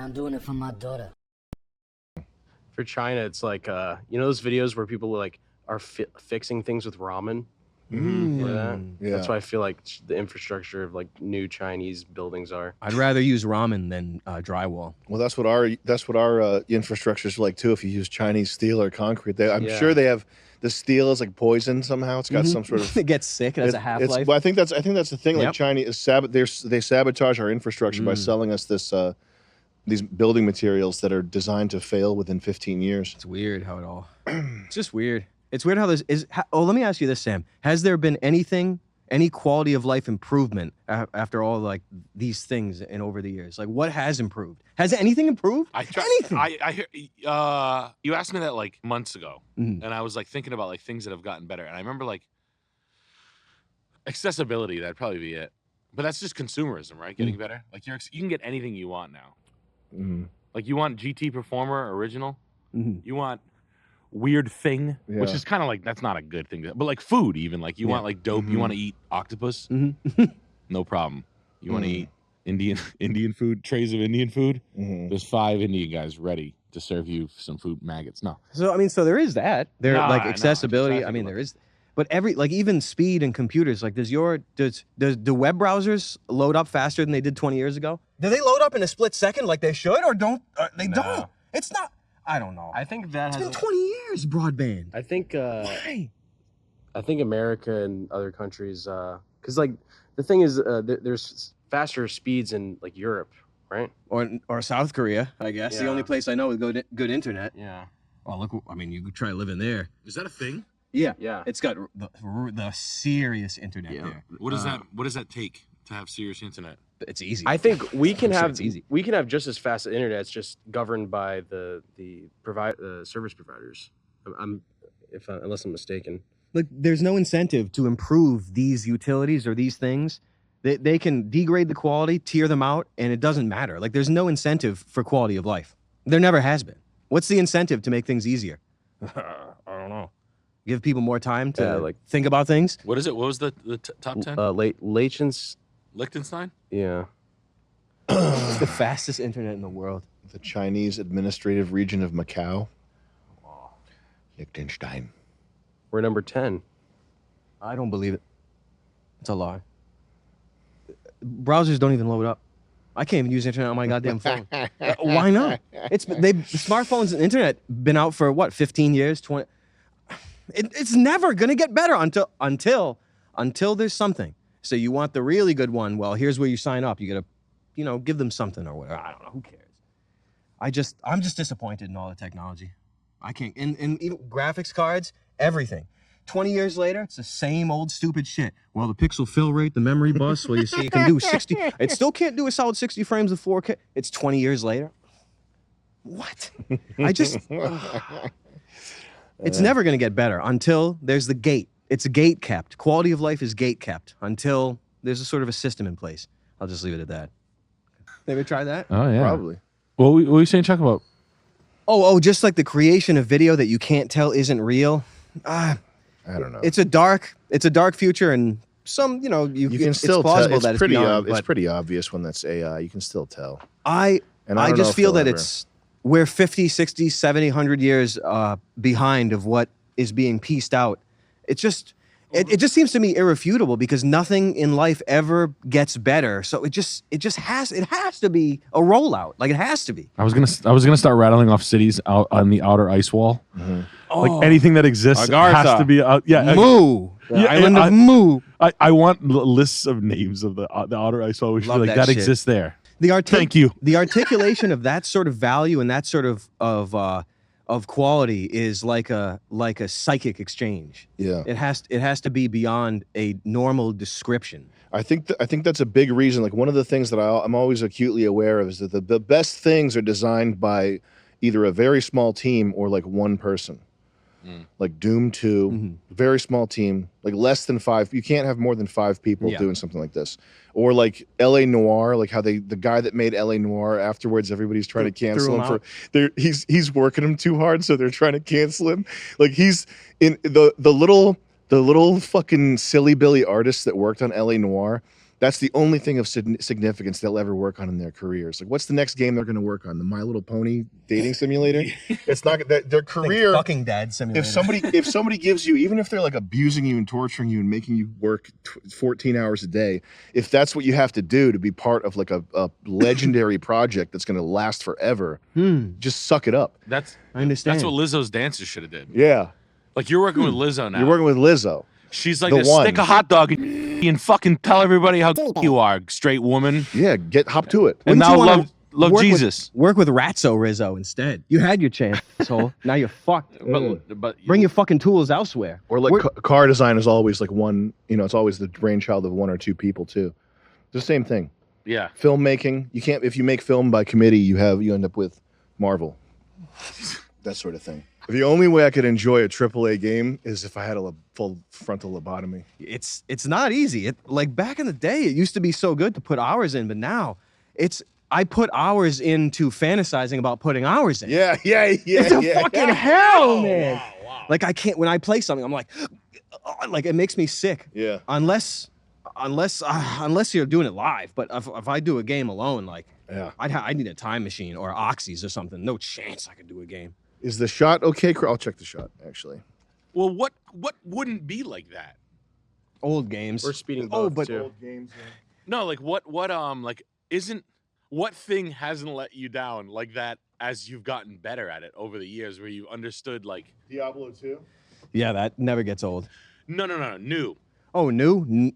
I'm doing it for my daughter. For China, it's like you know those videos where people like are fixing things with ramen. Yeah. That's why I feel like the infrastructure of like new Chinese buildings are. I'd rather use ramen than drywall. Well, that's what our infrastructure is like too. If you use Chinese steel or concrete, I'm sure they have the steel is like poison somehow. It's got some sort of it gets sick. It has a half-life. Well, I think that's the thing. Like Chinese they sabotage our infrastructure by selling us this these building materials that are designed to fail within 15 years. It's weird how it all. It's just weird. It's weird how this is. Oh, let me ask you this, Sam. Has there been any quality of life improvement after all like these things and over the years? Like, what has improved? Has anything improved? Anything? You asked me that like months ago, and I was like thinking about like things that have gotten better, and I remember like accessibility. That'd probably be it. But that's just consumerism, right? Getting better. Like you can get anything you want now. Like you want GT Performer Original. You want Weird Thing, which is kind of like, that's not a good thing, but like food even, like you want like dope, you want to eat octopus, no problem. You want to eat Indian food, trays of Indian food, there's 5 Indian guys ready to serve you some food maggots. No. So I mean, so there is that. There like accessibility. I mean, there is, but like even speed and computers, like do web browsers load up faster than they did 20 years ago? Do they load up in a split second like they should, or don't? They don't. It's not. I don't know. I think that it's been 20 years, broadband. I think why? I think America and other countries, because like the thing is, there's faster speeds in like Europe, right? Or South Korea, I guess. The only place I know with good internet. Yeah. Well, look, I mean, you could try living there. Is that a thing? Yeah. Yeah. It's got the serious internet there. What does that take to have serious internet? It's easy. I think we can have just as fast internet. It's just governed by the service providers. Unless I'm mistaken. Look, there's no incentive to improve these utilities or these things. They can degrade the quality, tier them out, and it doesn't matter. Like there's no incentive for quality of life. There never has been. What's the incentive to make things easier? I don't know. Give people more time to think about things. What is it? What was the top 10? Liechtenstein? Yeah. It's the fastest internet in the world. The Chinese administrative region of Macau. Liechtenstein. We're number 10. I don't believe it. It's a lie. Browsers don't even load up. I can't even use internet on my goddamn phone. Why not? Smartphones and internet been out for what, 15 years, 20? It's never gonna get better until there's something. So you want the really good one? Well, here's where you sign up. You gotta, give them something or whatever. I don't know. Who cares? I'm just disappointed in all the technology. I can't. And even graphics cards, everything. 20 years later, it's the same old stupid shit. Well, the pixel fill rate, the memory bus. Well, you see, it can do 60. It still can't do a solid 60 frames of 4K. It's 20 years later. What? It's never gonna get better until there's the gate. It's gate kept. Quality of life is gate kept until there's a sort of a system in place. I'll just leave it at that. Ever try that? Oh, yeah. Probably. What were you saying, Chuck, about? Oh, just like the creation of video that you can't tell isn't real. I don't know. It's a dark future, and some, you can still it's plausible tell. It's pretty obvious when that's AI. You can still tell. I just feel that we're 50, 60, 70, 100 years behind of what is being pieced out. It just seems to me irrefutable because nothing in life ever gets better. So it has to be a rollout. Like it has to be. I was gonna start rattling off cities out on the outer ice wall. Like anything that exists has to be out. Yeah, Moo. Island of Moo. I want lists of names of the outer ice wall. We should be like that exists there. Thank you. The articulation of that sort of value and that sort of quality is like a psychic exchange. Yeah, it has to be beyond a normal description. I think that's a big reason. Like one of the things that I'm always acutely aware of is that the best things are designed by either a very small team or like one person. Like Doom 2, very small team, like less than 5. You can't have more than 5 people doing something like this. Or like LA Noire, like how the guy that made LA Noire, afterwards everybody's trying to cancel him for he's working him too hard, so they're trying to cancel him. Like he's in the little fucking silly Billy artists that worked on LA Noire. That's the only thing of significance they'll ever work on in their careers. Like, what's the next game they're going to work on? The My Little Pony dating simulator? It's not their career. Fucking Dad simulator. If somebody gives you, even if they're like abusing you and torturing you and making you work 14 hours a day, if that's what you have to do to be part of like a legendary project that's going to last forever, just suck it up. I understand. That's what Lizzo's dancers should have did. Yeah. Like you're working with Lizzo now. You're working with Lizzo. She's like, stick a hot dog and fucking tell everybody how you are, straight woman. Yeah, hop to it. And now love Jesus. Work with Ratso Rizzo instead. You had your chance, asshole. Now you're fucked. But Bring your fucking tools elsewhere. Or like car design is always like one, it's always the brainchild of one or two people too. It's the same thing. Yeah. Filmmaking, you can't, if you make film by committee, you end up with Marvel. That sort of thing. The only way I could enjoy a AAA game is if I had a full frontal lobotomy. It's not easy. Like back in the day, it used to be so good to put hours in, but now I put hours into fantasizing about putting hours in. Yeah. It's a fucking hell, man. Wow. Like I can't, when I play something, I'm like it makes me sick. Yeah. Unless you're doing it live. But if I do a game alone, like I need a time machine or oxys or something. No chance I could do a game. Is the shot okay? I'll check the shot, actually. Well, what wouldn't be like that? Old games. We're speeding both, but too. Old games, yeah. No, like what thing hasn't let you down like that as you've gotten better at it over the years where you understood like Diablo 2? Yeah, that never gets old. No, new. Oh, new?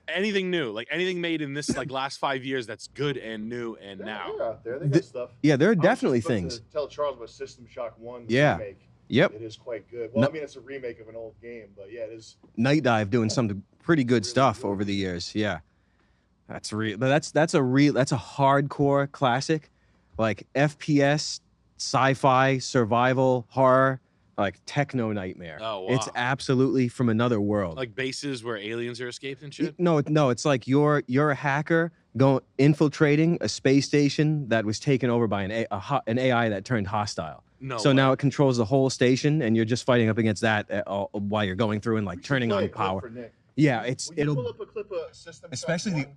Anything new, like anything made in this like last 5 years that's good and new and now. They're out there. They got stuff. Yeah, there are definitely things. Tell Charles about System Shock 1 remake. Yep. It is quite good. Well, I mean, it's a remake of an old game, but yeah, it is. Night Dive doing some pretty good stuff over the years. Yeah, that's real. That's a hardcore classic, like FPS, sci-fi, survival, horror. Like techno nightmare. Oh, wow. It's absolutely from another world. Like bases where aliens are escaped and shit? No, it's like you're a hacker infiltrating a space station that was taken over by an AI that turned hostile. No. So now it controls the whole station, and you're just fighting up against that while you're going through and like turning on power. Yeah, it'll pull up a clip of System especially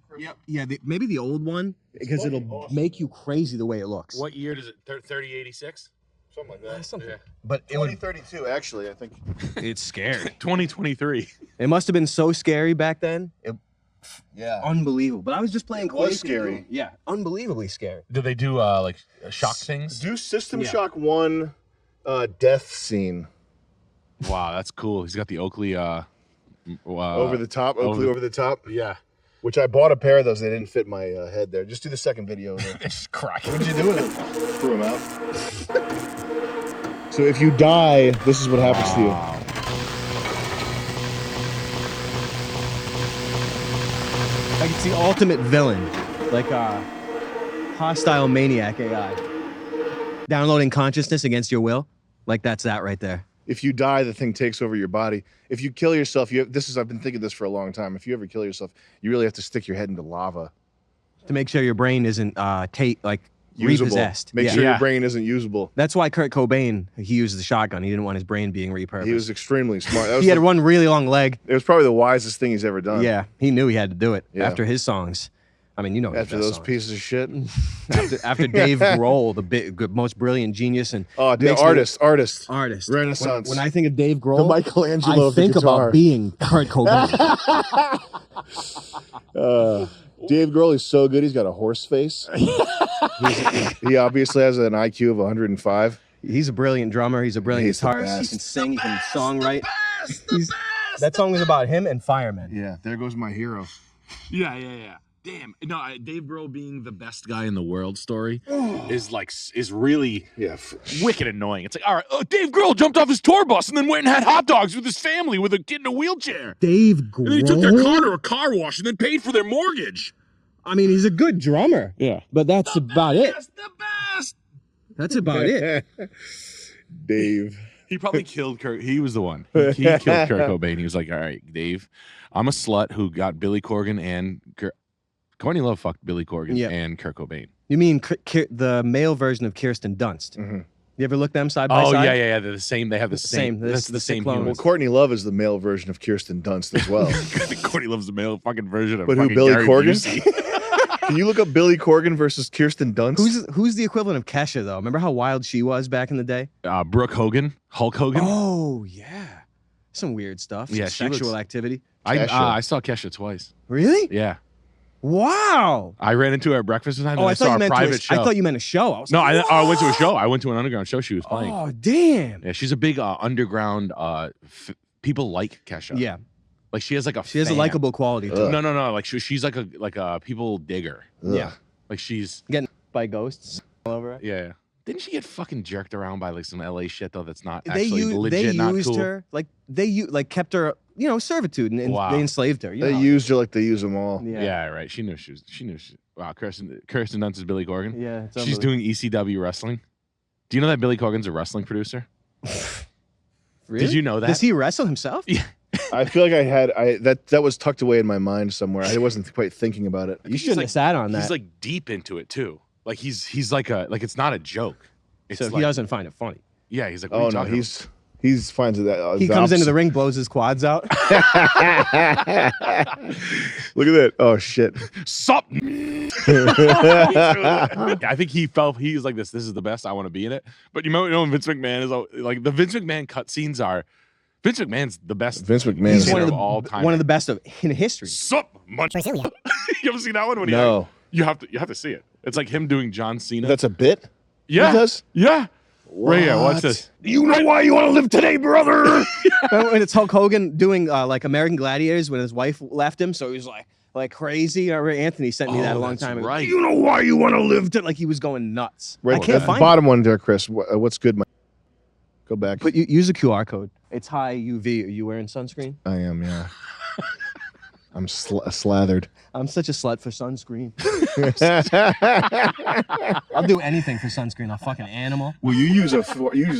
maybe the old one because it'll make you crazy the way it looks. What year does it? 3086? Something like that. Something. Yeah. But 2032, actually, I think. It's scary. 2023. It must have been so scary back then. Yeah. Unbelievable. But I was just playing. It was scary. Yeah, unbelievably scary. Did they do like shock things? Do System Shock 1 death scene. Wow, that's cool. He's got the Oakley over the top. Oakley over the top. Yeah. Which I bought a pair of those. They didn't fit my head there. Just do the second video. Just crack. What did you do with them? Threw them out. So if you die, this is what happens to you. Like it's the ultimate villain, like a hostile maniac AI. Downloading consciousness against your will, like that's that right there. If you die, the thing takes over your body. If you kill yourself, I've been thinking this for a long time. If you ever kill yourself, you really have to stick your head into lava to make sure your brain isn't usable. Repossessed. Make sure your brain isn't usable. That's why Kurt Cobain, he used the shotgun. He didn't want his brain being repurposed. He was extremely smart. He had one really long leg. It was probably the wisest thing he's ever done. Yeah, he knew he had to do it after his songs. I mean, you know, after those pieces of shit. after Dave Grohl, the most brilliant genius and artist, Renaissance. When I think of Dave Grohl, the Michelangelo, I think about being Kurt Cobain. Dave Grohl is so good. He's got a horse face. He obviously has an IQ of 105. He's a brilliant drummer. He's a brilliant guitarist. He can sing. He can songwrite. That song was about him and firemen. Yeah, there goes my hero. Yeah. Damn. No, Dave Grohl being the best guy in the world story is really wicked annoying. It's like, all right, Dave Grohl jumped off his tour bus and then went and had hot dogs with his family with a kid in a wheelchair. Dave Grohl? And then he took their car to a car wash and then paid for their mortgage. I mean, he's a good drummer. Yeah. But that's about it. The best. That's about it. Dave. He probably killed Kurt. He was the one. He killed Kurt Cobain. He was like, all right, Dave, I'm a slut who got Billy Corgan and Courtney Love fucked Billy Corgan and Kurt Cobain. You mean the male version of Kirsten Dunst? Mm-hmm. You ever look them side by Oh side? yeah. They're the same. They have the same. That's the same clone. human. Well, Courtney Love is the male version of Kirsten Dunst as well. Courtney Love's the male fucking version of. But who, fucking Billy Gary Corgan? Busey. Can you look up Billy Corgan versus Kirsten Dunst? Who's the equivalent of Kesha though? Remember how wild she was back in the day? Brooke Hogan, Hulk Hogan. Oh yeah, some weird stuff. Yeah, some she sexual looks- activity. I saw Kesha twice. Really? Yeah, Wow. I ran into her at breakfast one time. Oh, And I I thought saw you a meant private show. I thought you meant a show. I was No, like, I went to a show. I went to an underground show she was playing. oh damn. Yeah, she's a big underground. People like Kesha. Yeah, like she has like a. she has a fan. likable quality to her. No. Like she's like a people digger. Ugh. Yeah. Like she's Getting by ghosts all over it. yeah. Didn't she get fucking jerked around by like some LA shit though? That's not They actually used legit. Not cool. her like kept her servitude and Wow. they enslaved her. You They know? used her like they use them all. Yeah. Right. She knew. Wow. Kirsten Dunst is Billy Corgan. Yeah, it's She's doing ECW wrestling. Do you know that Billy Corgan's a wrestling producer? Really? Did you know that? Does he wrestle himself? Yeah. I feel like that was tucked away in my mind somewhere. I wasn't quite thinking about it. You shouldn't have sat on that. He's like deep into it too. Like he's like it's not a joke. It's so like, he doesn't find it funny. Yeah, he's like, what are Oh you no, talking he finds that He comes into the ring, blows his quads out. Look at that! Oh shit! Sup? I think he was like this. This is the best. I want to be in it. But you know, Vince McMahon is like the Vince McMahon cutscenes are. Vince McMahon's the best. Vince McMahon He's is one of all time. One of the best in history. Sup? You ever seen that one? When No. you have to see it. It's like him doing John Cena. That's a bit. yeah. He does? Yeah. Right here. Watch What? this. You know why you want to live today, brother? Remember when it's Hulk Hogan doing like American Gladiators when his wife left him, so he was like crazy. I remember Anthony sent me that a long that's time ago. right. You know why you want to live today? Like he was going nuts. Right, I can't the find bottom one there, Chris. What's good? Go back. it. But use a QR code. It's high UV. Are you wearing sunscreen? I am, yeah. I'm slathered. I'm such a slut for sunscreen. I'll do anything for sunscreen. I'll fucking animal. Well, you use a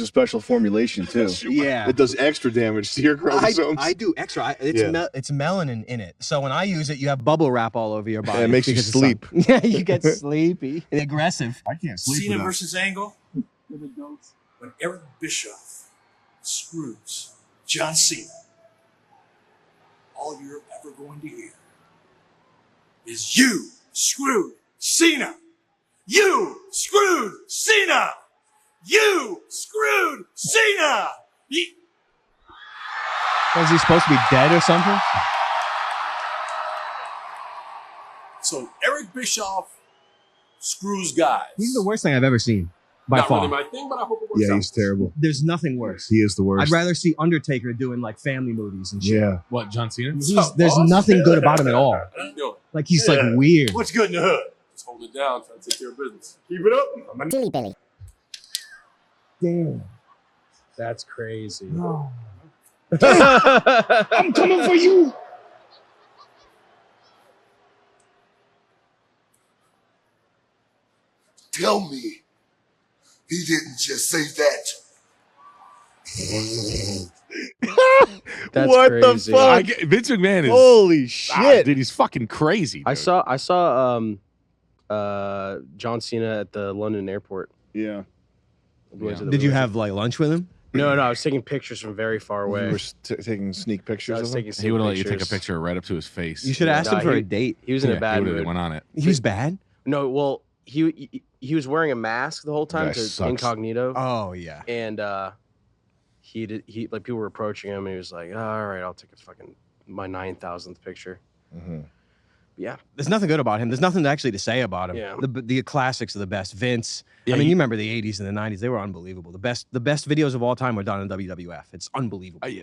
special formulation too. Yeah. It does extra damage to your chromosomes. I do extra. It's Yeah. it's melanin in it. So when I use it, you have bubble wrap all over your body. it makes you because of sun. sleep. Yeah, you get sleepy and aggressive. I can't sleep Cena without. versus Angle. When Eric Bischoff screws John Cena, all you're ever going to hear is "You screwed Cena! You screwed Cena! You screwed Cena!" Was he supposed to be dead or something? So Eric Bischoff screws guys. He's the worst thing I've ever seen. By Not far. really my thing, but I hope it works Yeah, out. he's terrible. There's nothing worse. He is the worst. I'd rather see Undertaker doing like family movies and shit. Yeah. What, John Cena? There's nothing good about him at all. How you doing? Like he's like Yeah. weird. What's good in the hood? Just hold it down. Try to take care of business. Keep it up. Dilly Billy. Damn. That's crazy. I'm coming for you. Tell me he didn't just say that. That's What crazy. the fuck? Vince McMahon is Holy shit. dude. He's fucking crazy. Dude. I saw John Cena at the London airport. Yeah. Going to the Did you movie. have like lunch with him? No, I was taking pictures from very far away. We were taking sneak I pictures was of him. taking He would have let you take a pictures. picture right up to his face. You should have asked him Nah, for he- a date. He was in a bad he would've mood. went on it. He was bad. No, well, he was wearing a mask the whole time Guy to sucks. incognito, Oh yeah. and he like people were approaching him, and he was like, oh, "All right, I'll take a fucking my 9,000th picture." Mhm. Yeah, There's nothing good about him. There's nothing actually to say about him. Yeah. The classics are the best. Vince. Yeah, I mean, he- you remember the 80s and the 90s. They were unbelievable. The best videos of all time were done in WWF. It's unbelievable. Yeah.